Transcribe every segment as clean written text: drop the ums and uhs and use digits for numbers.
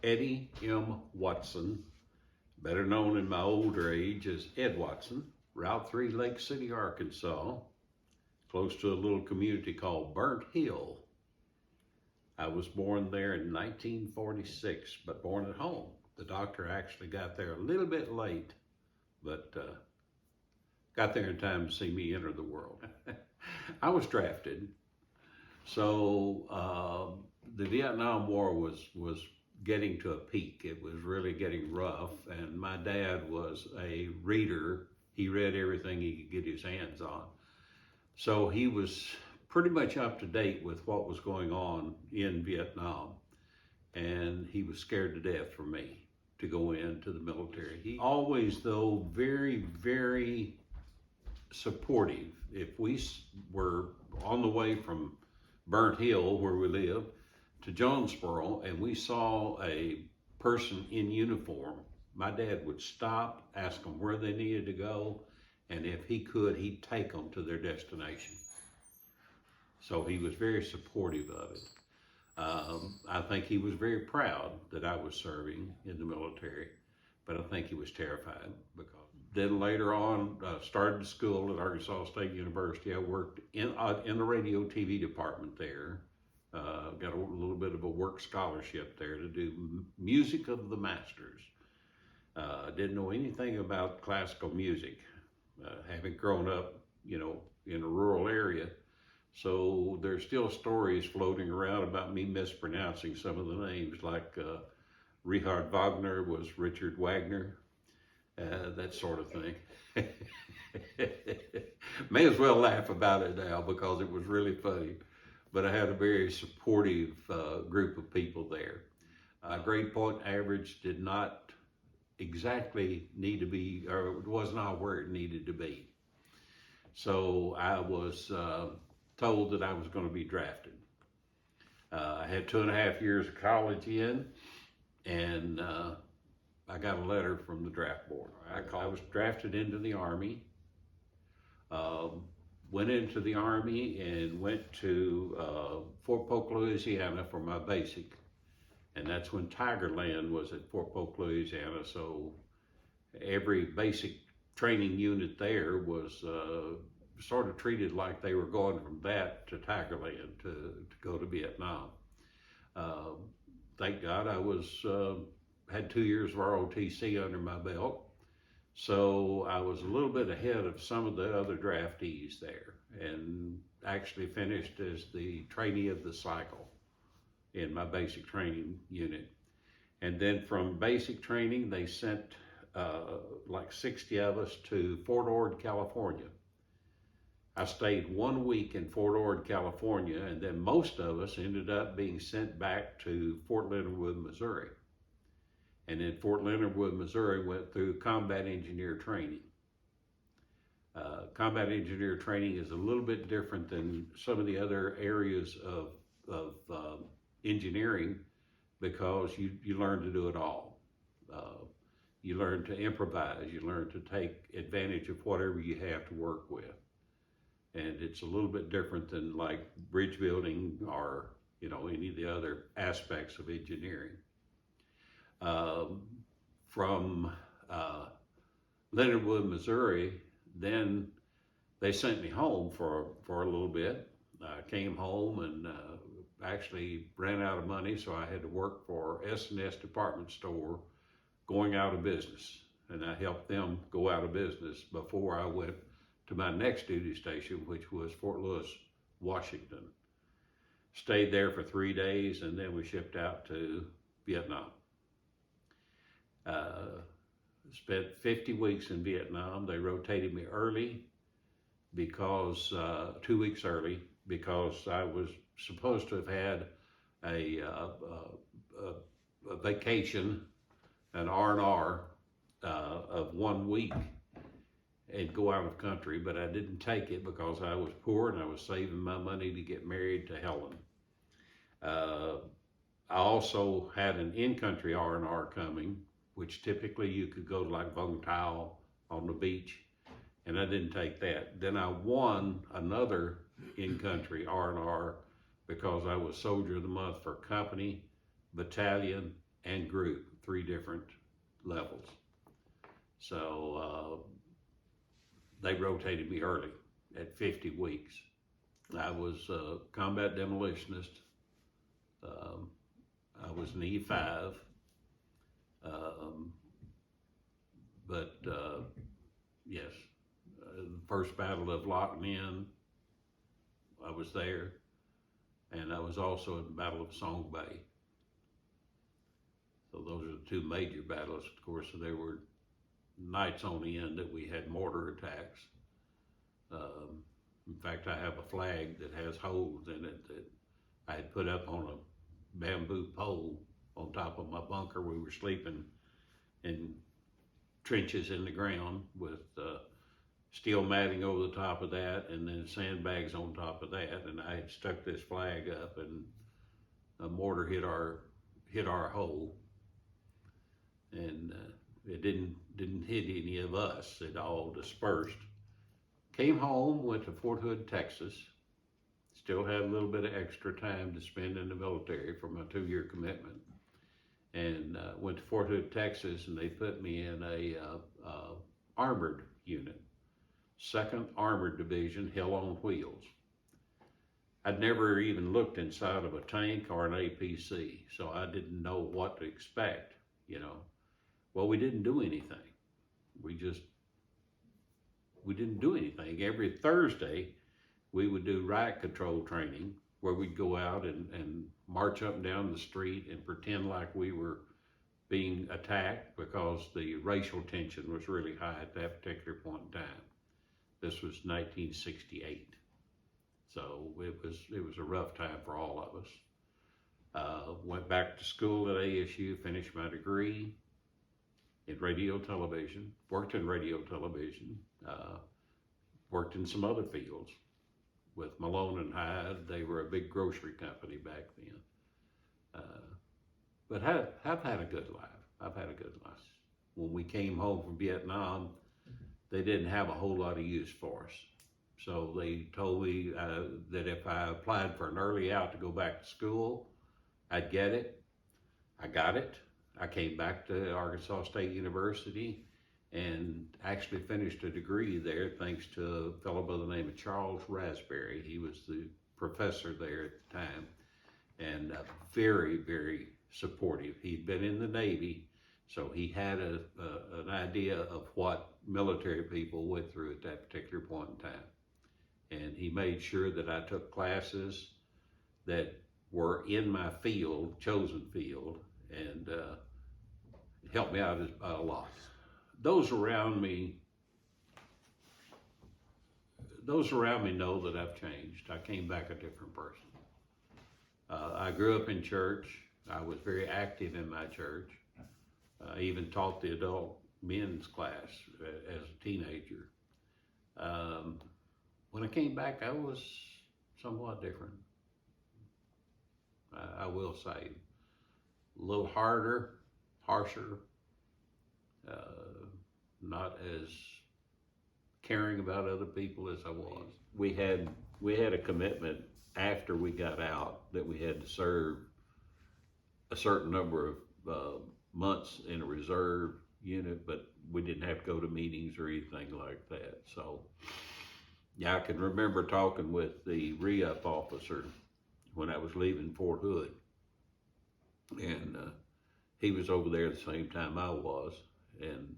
Eddie M. Watson, better known in my older age as Ed Watson, Route 3, Lake City, Arkansas, close to a little community called Burnt Hill. I was born there in 1946, but born at home. The doctor actually got there a little bit late, but got there in time to see me enter the world. I was drafted. So the Vietnam War was getting to a peak. It was really getting rough, and my dad was a reader. He read everything he could get his hands on. So he was pretty much up to date with what was going on in Vietnam, and he was scared to death for me to go into the military. He always, though, very, very supportive. If we were on the way from Burnt Hill, where we lived, to Jonesboro, and we saw a person in uniform, my dad would stop, ask them where they needed to go, and if he could, he'd take them to their destination. So he was very supportive of it. I think he was very proud that I was serving in the military, but I think he was terrified. Because then later on, started school at Arkansas State University. I worked in the radio TV department there. Got a little bit of a work scholarship there to do music of the masters. Didn't know anything about classical music, having grown up, in a rural area. So there's still stories floating around about me mispronouncing some of the names, like Richard Wagner was Richard Wagner, that sort of thing. May as well laugh about it now because it was really funny. But I had a very supportive group of people there. Grade point average did not exactly need to be, or it was not where it needed to be. So I was told that I was going to be drafted. I had 2.5 years of college in, and I got a letter from the draft board. I was drafted into the Army. Went into the Army and went to Fort Polk, Louisiana for my basic. And that's when Tigerland was at Fort Polk, Louisiana. So every basic training unit there was sort of treated like they were going from that to Tigerland to go to Vietnam. Thank God I had 2 years of ROTC under my belt. So I was a little bit ahead of some of the other draftees there, and actually finished as the trainee of the cycle in my basic training unit. And then from basic training, they sent like 60 of us to Fort Ord, California. I stayed 1 week in Fort Ord, California, and then most of us ended up being sent back to Fort Leonard Wood, Missouri. And in Fort Leonard Wood, Missouri, went through combat engineer training. Combat engineer training is a little bit different than some of the other areas of engineering, because you learn to do it all. You learn to improvise, you learn to take advantage of whatever you have to work with. And it's a little bit different than like bridge building or any of the other aspects of engineering. From Leonard Wood, Missouri, then they sent me home for a little bit. I came home and actually ran out of money, so I had to work for S&S department store going out of business. And I helped them go out of business before I went to my next duty station, which was Fort Lewis, Washington. Stayed there for 3 days, and then we shipped out to Vietnam. Spent 50 weeks in Vietnam. They rotated me early because 2 weeks early, because I was supposed to have had a vacation, an R&R of 1 week, and go out of country, but I didn't take it because I was poor and I was saving my money to get married to Helen. I also had an in-country R&R coming, which typically you could go to like Vung Tau on the beach, and I didn't take that. Then I won another in-country R&R because I was Soldier of the Month for company, battalion, and group, 3 different levels. So they rotated me early at 50 weeks. I was a combat demolitionist. I was an E5. But yes, the first battle of Lock Min, I was there, and I was also at the Battle of Song Bay. So those are the 2 major battles. Of course, there were nights on end that we had mortar attacks. In fact, I have a flag that has holes in it that I had put up on a bamboo pole on top of my bunker. We were sleeping in trenches in the ground with steel matting over the top of that, and then sandbags on top of that. And I had stuck this flag up, and a mortar hit our hole, and it didn't hit any of us. It all dispersed. Came home, went to Fort Hood, Texas. Still had a little bit of extra time to spend in the military for my 2-year commitment. And went to Fort Hood, Texas, and they put me in a armored unit, 2nd Armored Division, Hell on Wheels. I'd never even looked inside of a tank or an APC, so I didn't know what to expect, you know. Well, we didn't do anything. We didn't do anything. Every Thursday, we would do riot control training, where we'd go out and march up and down the street and pretend like we were being attacked, because the racial tension was really high at that particular point in time. This was 1968. So it was a rough time for all of us. Went back to school at ASU, finished my degree in radio television, worked in radio television, worked in some other fields with Malone and Hyde. They were a big grocery company back then. But I've had a good life. I've had a good life. When we came home from Vietnam, they didn't have a whole lot of use for us. So they told me that if I applied for an early out to go back to school, I'd get it. I got it. I came back to Arkansas State University and actually finished a degree there thanks to a fellow by the name of Charles Raspberry. He was the professor there at the time, and very, very supportive. He'd been in the Navy, so he had an idea of what military people went through at that particular point in time. And he made sure that I took classes that were in my field, chosen field, and helped me out a lot. Those around me know that I've changed. I came back a different person. I grew up in church. I was very active in my church. I even taught the adult men's class as a teenager. When I came back, I was somewhat different. I will say, a little harder, harsher, not as caring about other people as I was. We had a commitment after we got out that we had to serve a certain number of months in a reserve unit, but we didn't have to go to meetings or anything like that. So yeah, I can remember talking with the re-up officer when I was leaving Fort Hood, and he was over there at the same time I was, and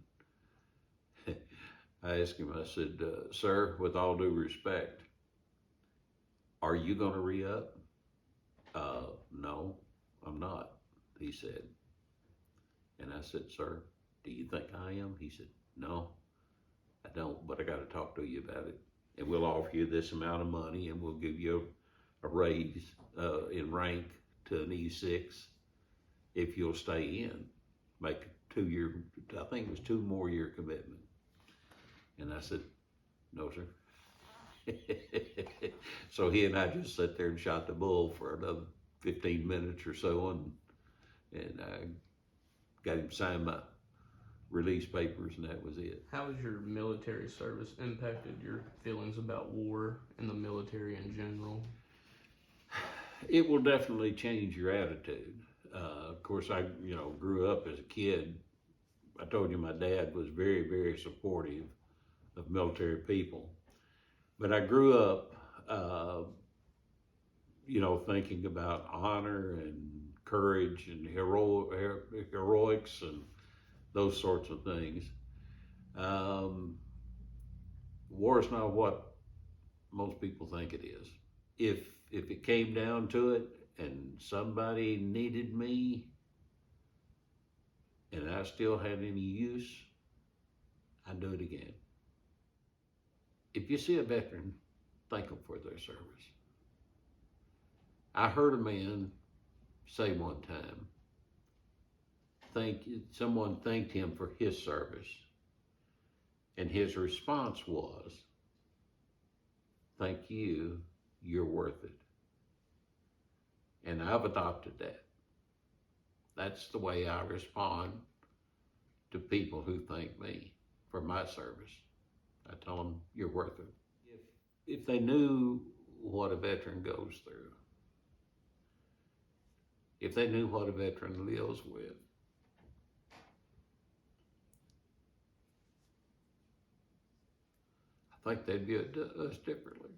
I asked him, I said, sir, with all due respect, are you going to re-up? No, I'm not, he said. And I said, sir, do you think I am? He said, no, I don't, but I got to talk to you about it. And we'll offer you this amount of money, and we'll give you a raise in rank to an E6 if you'll stay in. Make a 2-year, I think it was 2 more year commitment. And I said, no, sir. So he and I just sat there and shot the bull for another 15 minutes or so, and I got him to sign my release papers, and that was it. How has your military service impacted your feelings about war and the military in general? It will definitely change your attitude. Of course, I grew up as a kid. I told you my dad was very, very supportive of military people. But I grew up, thinking about honor and courage and heroics and those sorts of things. War is not what most people think it is. If it came down to it and somebody needed me and I still had any use, I'd do it again. If you see a veteran, thank them for their service. I heard a man say one time, someone thanked him for his service, and his response was, "Thank you, you're worth it." And I've adopted that. That's the way I respond to people who thank me for my service. I tell them, you're worth it. If they knew what a veteran goes through, if they knew what a veteran lives with, I think they'd view us differently.